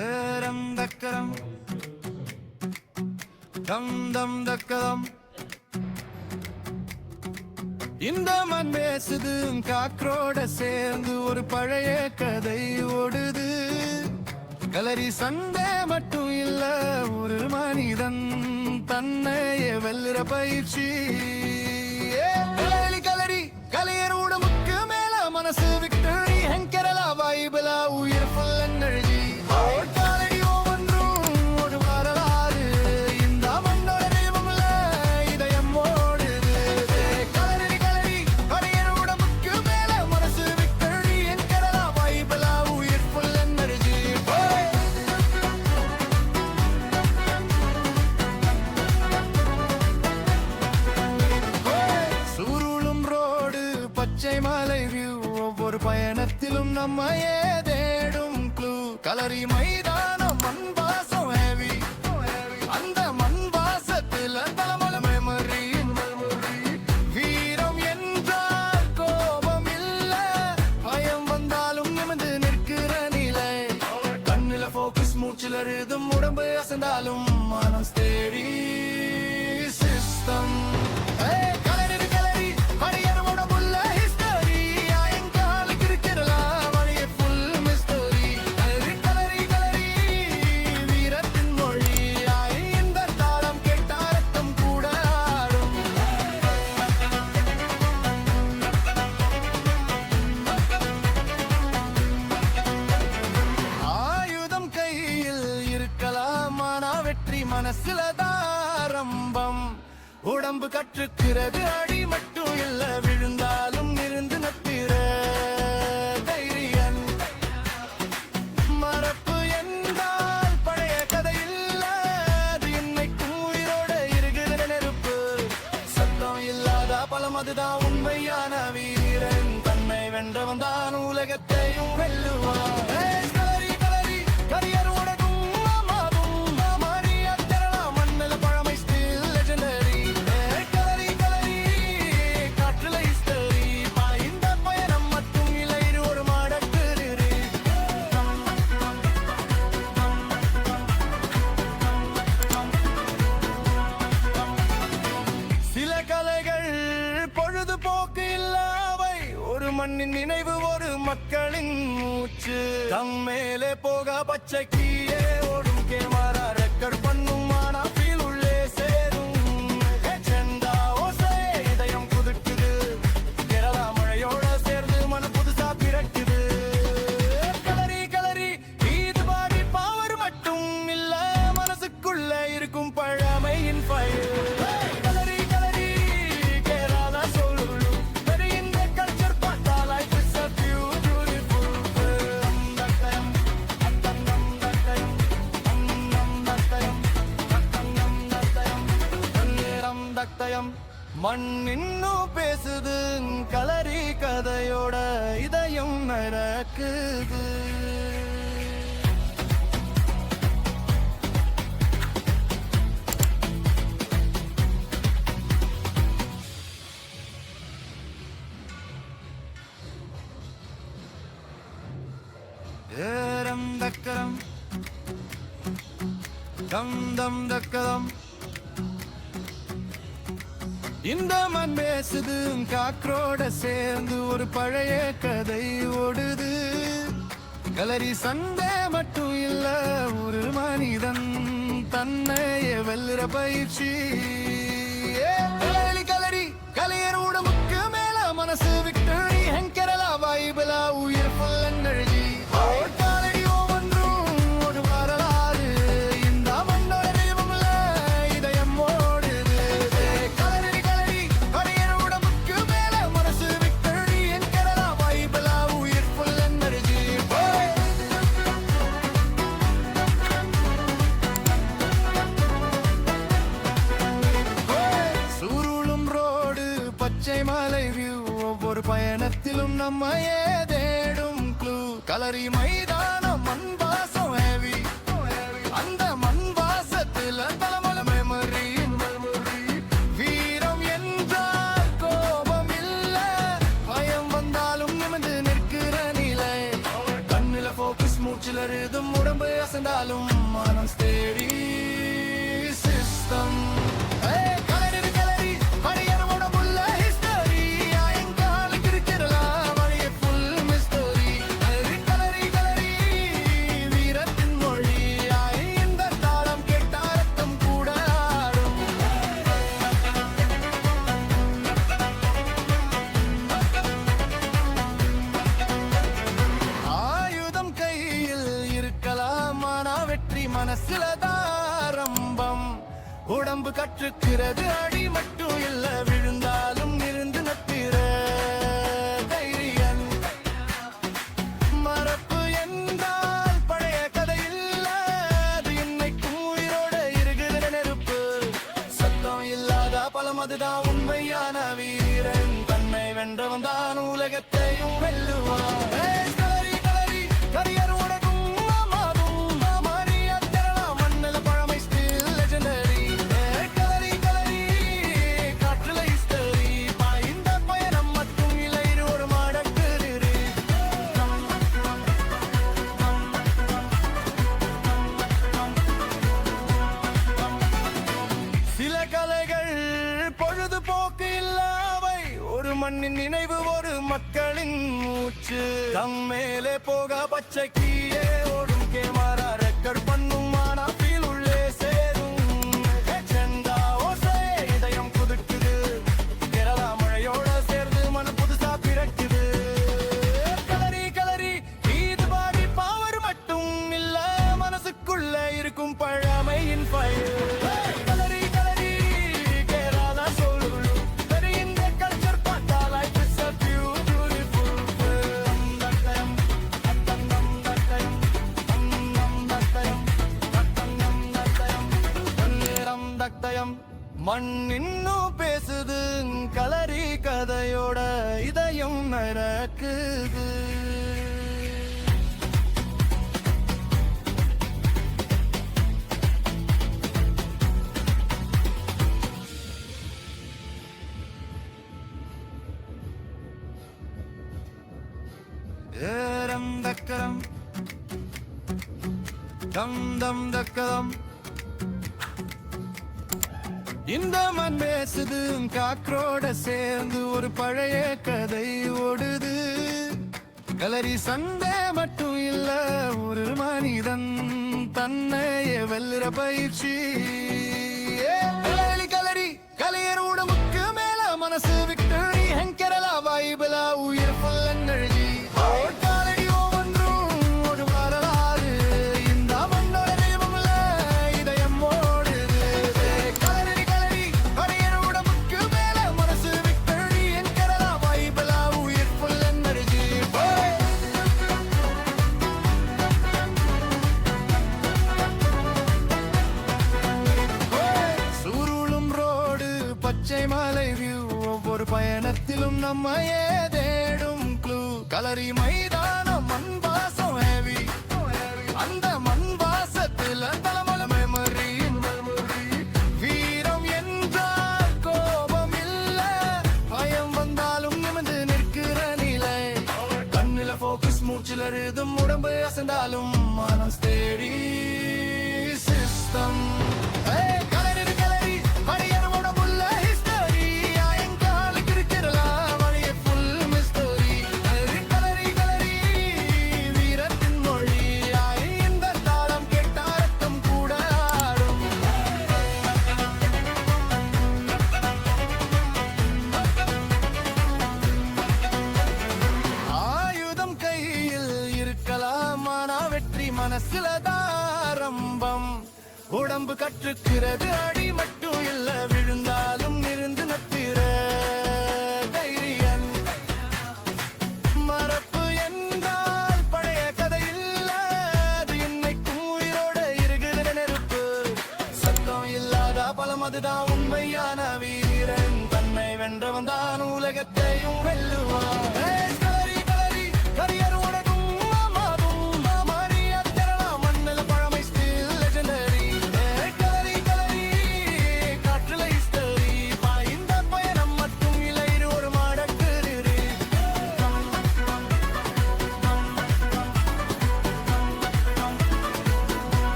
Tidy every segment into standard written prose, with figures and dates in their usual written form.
ஏரம் தக்கரம் தம் தம் தக்கரம் இந்த மண் பேசுது காற்றோட சேர்ந்து ஒரு பழைய கதை ஓடுது. கலரி சண்டை மட்டும் இல்ல, ஒரு மனிதன் தன்னையே வெல்லுற பயிற்சி. கலரி கலையர் உடம்புக்கு மேல மனசு விக்டரி கேரளா வைபிள உயிர் ஃபுல் எனர்ஜி. காலடி ஒவ்வொன்றும் ஒரு வரலாறு, இந்த மண்ணோட தெய்வம்ல இதயம் ஓடுது. கலரி கலரி கலையர் உடம்புக்கு மேல மனசு விக்டரி கேரளா வைபிள உயிர் ஃபுல் எனர்ஜி. சுருளும் ரோடு பச்சை மலை வியூ, ஒவ்வொரு பயணத்திலும் நம்மையே தேடும் க்ளூ. கலரி மைதானம் மண் வாசம் ஹெவி, அந்த மண் வாசத்தில் தலைமலை மெமரி. வீரம் என்றால் கோபம் இல்ல, பயம் வந்தாலும் நிமிர்ந்து நிற்கிற நிலை. கண்ணுல போக்கஸ், மூச்சுல ரிதம், உடம்பு அசந்தாலும் மனம் ஸ்டேடி சிஸ்டம். வெற்றி மனசுல தாரம்பம், உடம்பு கற்றுக்கிறது அடி மட்டும் இல்ல, விழுந்தாலும் இருந்து நத்திர தைரியன். மறப்பு என்றால் பழைய கதை இல்ல, அது இன்னைக்கும் உயிரோட இருக்கிற நெருப்பு. சத்தம் இல்லாத பலம், அதுதான் உண்மையான வீரன். தன்னை வென்றவன் தான் உலகத்தையும் வெல்லுவான். பொழுதுபோக்கு இல்லாவை, ஒரு மண்ணின் நினைவு, ஒரு மக்களின் மூச்சு. தம் மேலே போக பச்சை கீழே ஓடும் கேமரா ரெக்கார்ட் பண்ணும், ஆனா ஃபீல் உள்ளே சேரும். செண்டா ஓசை இதயம் குதிக்குது, கேரளா மழையோட சேர்ந்து மன புதுசா பிறக்குது. கலரி கலரி இது பாடி பவர் மட்டும் இல்ல, மனசுக்குள்ள இருக்கும் பழமையின் ஃபயர். மண் இன்னும் பேசுது, கலரி கதையோட இதயம் நடக்குது. ஏரம் தக்கரம் தம் தம் தக்கரம் இந்த மண் பேசுது காற்றோட சேர்ந்து ஒரு பழைய கதை ஓடுது. கலரி சண்டை மட்டும் இல்ல, ஒரு மனிதன் தன்னையே வெல்லுற பயிற்சி. கலரி கலையர் உடம்புக்கு மேல மனசு விக்டரி கேரளா வைபிள உயிர் ஃபுல் எனர்ஜி. பச்சை மலை வியூ, ஒவ்வொரு பயணத்திலும் நம்மையே தேடும் க்ளூ. கலரி மைதானம் மண் வாசம் ஹெவி, அந்த மண் வாசத்தில் தலைமலை மெமரி. வீரம் என்றால் கோபம் இல்ல, பயம் வந்தாலும் நிமிர்ந்து நிற்கிற நிலை. கண்ணுல போக்கஸ், மூச்சுல ரிதம், எழுதும் உடம்பு அசைந்தாலும் மனம் ஸ்டேடி சிஸ்டம் மனசுலதாரம்பம் உடம்பு கற்றுக்கிறது அடி மட்டும் இல்ல விழுந்தாலும் இருந்து நத்திர தைரியன் மரப்பு என்றால் பழைய கதை இல்ல அது இன்னைக்கும் உயிரோட இருக்கிற நெருப்பு சத்தம் இல்லாத பலம் அதுதான் உண்மையான வீரன் தன்னை வென்றவன் தான் உலகத்தையும் வெல்லுவான் பொழுதுபோக்கு இல்லாவை ஒரு மண்ணின் நினைவு ஒரு மக்களின் மூச்சு தம் மேலே போக பச்சை கீழே ஓடும் கேமரா ரெக்கார்ட் பண்ணும் ஆனா ஃபீல் உள்ளே சேரும் செண்டா ஓசை இதயம் புதுக்குது கேரளா மழையோட சேர்ந்து மன புதுசா பிறக்குது கலரி கலரி இது பாடி பவர் மட்டும் இல்ல மனசுக்குள்ள இருக்கும் பழமையின் ஃபயர் மண் இன்னும் பேசுது கலரி கதையோட இதயம் நடக்குது ஏரம் தக்கரம் தம் தம் தக்கரம் இந்த மண் பேசுது காற்றோட சேர்ந்து ஒரு பழைய கதை ஓடுது கலரி சண்டை மட்டும் இல்ல ஒரு மனிதன் தன்னையே வெல்லுற பயிற்சி கலரி கலையர் உடம்புக்கு மேல மனசு விக்டரி கேரளா வைபிள உயிர் ஃபுல் எனர்ஜி மலை வியூ ஒவ்வொரு பயணத்திலும் நம்மையே தேடும் க்ளூ கலரி மைதானம் மண் வாசம் ஹேவி அந்த மண் வாசத்தில் தலைமலை மெமரி வீரம் என்றால் கோபம் இல்ல பயம் வந்தாலும் நிமிர்ந்து நிற்கிற நிலை கண்ணில போக்கஸ் மூச்சில் எழுதும் உடம்பு அசைந்தாலும் மனம் ஸ்டேடி சிஸ்டம் மனசுலதாரம்பம் உடம்பு கற்றுக்கிறது அடி மட்டும் இல்ல விழுந்தாலும் இருந்து நத்திர தைரியன் மரப்பு என்றால் பழைய கதை இல்ல அது இன்னைக்கும் உயிரோட இருக்கிற நெருப்பு சத்தம் இல்லாத பலம் அதுதான் உண்மையான வீரன் தன்னை வென்றவன் தான் உலகத்தையும் வெல்லுவான்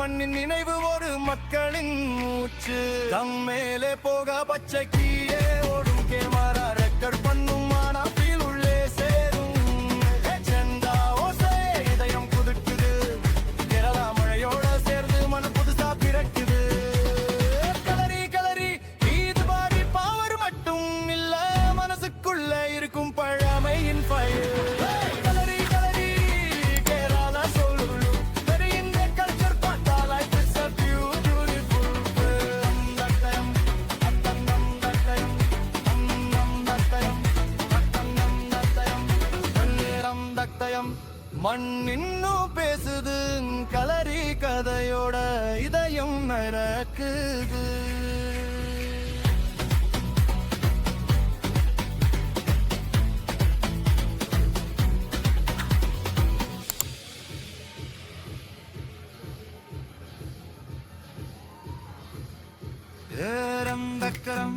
மண்ணின் நினைவு ஒரு மக்களின் மூச்சு தம் மேலே போக பச்சை கீழே ஓடும் கேமரா ரெக்கார்ட் பண்ணும் ஆனா ஃபீல் உள்ளே சேரும் செண்டா ஓசை இதயம் குதிக்குது கேரளா மழையோட சேர்ந்து மன புதுசா பிறக்குது கலரி கலரி இது பாடி பவர் மட்டும் இல்ல மனசுக்குள்ள இருக்கும் பழமையின் ஃபயர் மண் இன்னும் பேசுது கலரி கதையோட இதயம் நரக்குது ஏரம் தக்கரம்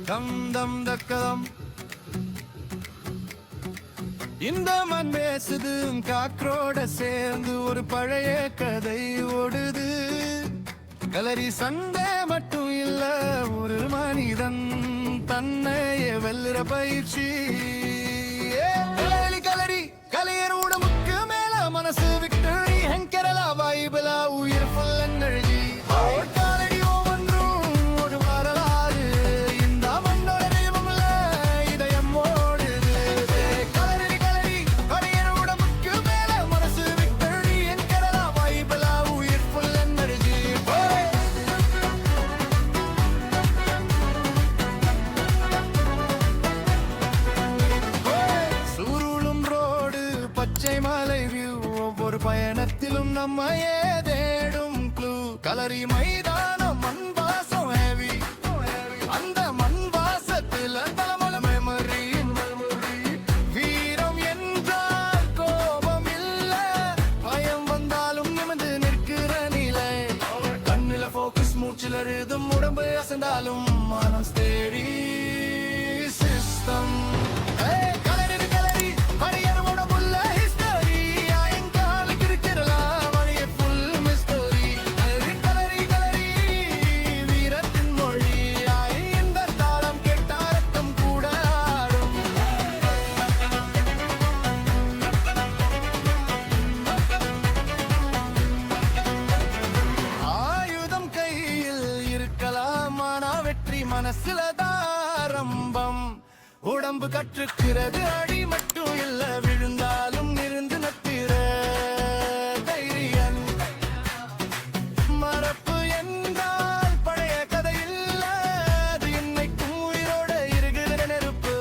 கம் தம் தக்கரம் இந்த மண் பேசுது காற்றோட சேர்ந்து ஒரு பழைய கதை ஓடுது கலரி சண்டை மட்டும் இல்ல ஒரு மனிதன் தன்னைய வெல்லுற பயிற்சி கலரி கலரி கலையர் உடம்புக்கு மேல மனசு விக்டரி கேரளா வைபிளா உயிர் ஃபுல் எனர்ஜி காலடி ஒவ்வொன்றும் ஒரு வரலாறு இந்த மண்ணோட தெய்வம்ல இதயம் ஓடுது கலரி கலரி கலையர் உடம்புக்கு மேல மனசு விக்டரி கேரளா வைபிளா உயிர் ஃபுல் எனர்ஜி சுருளும் ரோடு பச்சை மலை வியூ ஒவ்வொரு பயணத்திலும் நம்ம தேடும் க்ளூ கலரி மைதானம் மண் வாசம் ஹெவி அந்த மண் வாசத்துல தலைமலை மெமரி வீரம் என்றால் கோபம் இல்ல பயம் வந்தாலும் நிமிர்ந்து நிற்கிற நிலை கண்ணுல போக்கஸ் மூச்சுல ரிதம் உடம்பு அசந்தாலும் மனம் ஸ்டேடி சிஸ்டம் மனசுல தாரம்பம் உடம்பு கற்றுக்கிறது அடி மட்டும் இல்ல விழுந்தாலும் இருந்து நத்திர தைரியன் மறப்பு என்றால் பழைய கதை இல்ல அது இன்னைக்கும் உயிரோட இருக்கிற நெருப்பு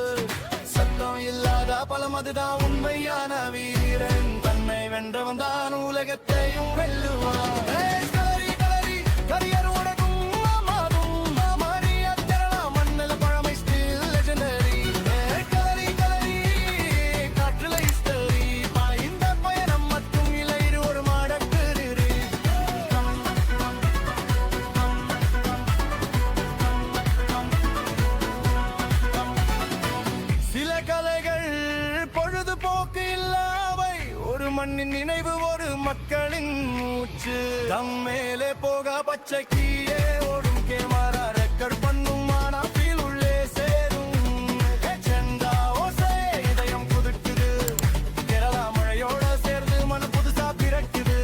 சத்தம் இல்லாத பலம் அதுதான் உண்மையான வீரன் தன்னை வென்றவன் தான் உலகத்தையும் வெல்லுவான் பொழுதுபோக்கு இல்லாவை ஒரு மண்ணின் நினைவு ஒரு மக்களின் மூச்சு தம் மேலே போக பச்சை கீழே ஓடும் கேமரா ரெக்கார்ட் பண்ணும் ஆனா ஃபீல் உள்ளே சேரும் செண்டா ஓசை இதயம் குதிக்குது கேரளா மழையோட சேர்ந்து மன புதுசா பிறக்குது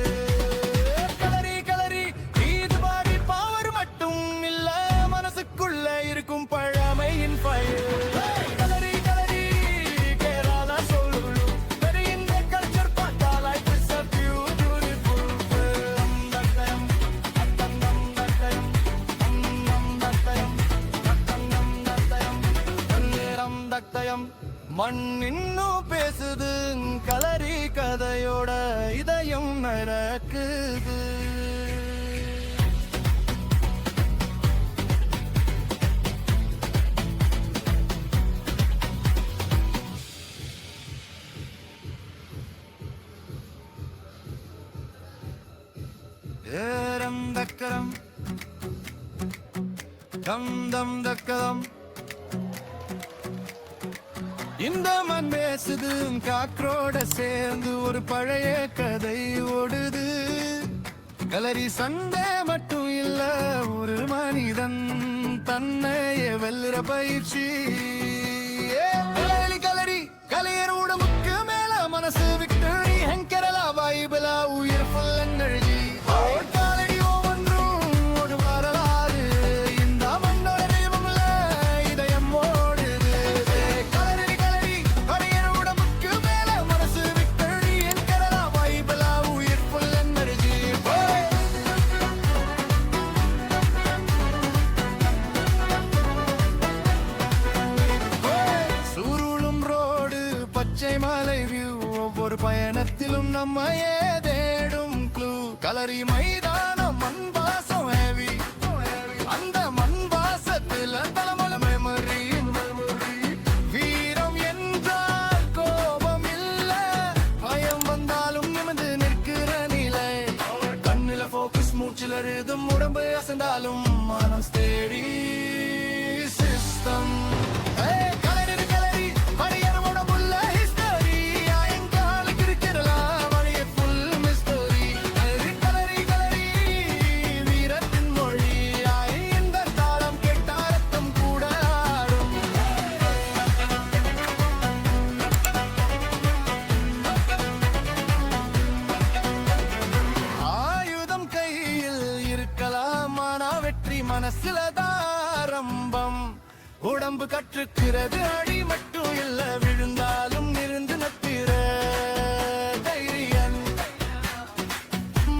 கலரி கலரி இது பாடி பவர் மட்டும் இல்ல மனசுக்குள்ள இருக்கும் பழமையின் ஃபயர் மண் இன்னும் பேசுது கலரி கதையோட இதயம் நரக்குது ஏரம் தக்கரம் கம் தம் தக்கரம் இந்த மண் பேசுது காற்றோட சேர்ந்து ஒரு பழைய கதை ஓடுது. கலரி சண்டை மட்டும் இல்ல, ஒரு மனிதன் தன்னையே வெல்லுற பயிற்சி. கலரி கலையர் உடம்புக்கு மேல மனசு விக்டரி ஹங்கரலா வைபலா உயிர் ஃபுல் எனர்ஜி. காலடி ஒவ்வொன்றும் ஒரு வரலாறு, இந்த மண்ணோட தெய்வம்ல இதயம் ஓடுது. கலரி கலரி கலையர் உடம்புக்கு மேல மனசு விக்டரி ஹங்கரலா வைபலா உயிர் ஃபுல் எனர்ஜி. சுருளும் ரோடு பச்சை மலை வியூ, ஒவ்வொரு பயணத்திலும் நம்மையே தேடும் க்ளூ. கலரி மைதானம் மண் வாசம் ஹெவி, அந்த மண் வாசத்துல தலைமல மெமரி. வீரம் என்றால் கோபம் இல்ல, பயம் வந்தாலும் நிமிர்ந்து நிற்கிற நிலை. கண்ணுல போக்கஸ், மூச்சுல ரிதம், உடம்பு அசைந்தாலும் மனம் ஸ்டேடி சிஸ்டம். வெற்றி மனசுல தாரம்பம், உடம்பு கற்றுக்கிறது அடி மட்டும் இல்ல, விழுந்தாலும் இருந்து நத்திர தைரியன்.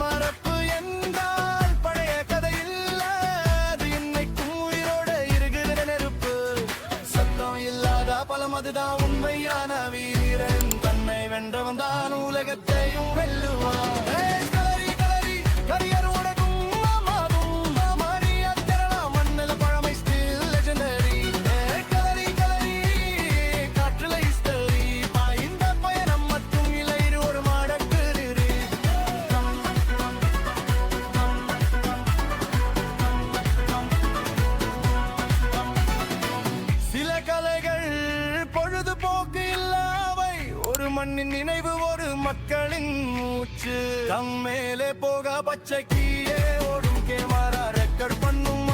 மறப்பு என்றால் பழைய கதை இல்ல, அது இன்னைக்கும் உயிரோட இருக்கிற நெருப்பு. சத்தம் இல்லாத பலம், அதுதான் உண்மையான வீரன். தன்னை வென்றவன் தான் உலகத்தையும் வெல்லுவான். பொழுதுபோக்கு இல்லாவை, ஒரு மண்ணின் நினைவு, ஒரு மக்களின் மூச்சு. தம் மேலே போக பச்சை கீழே ஓடும் கேமரா ரெக்கார்ட் பண்ணும்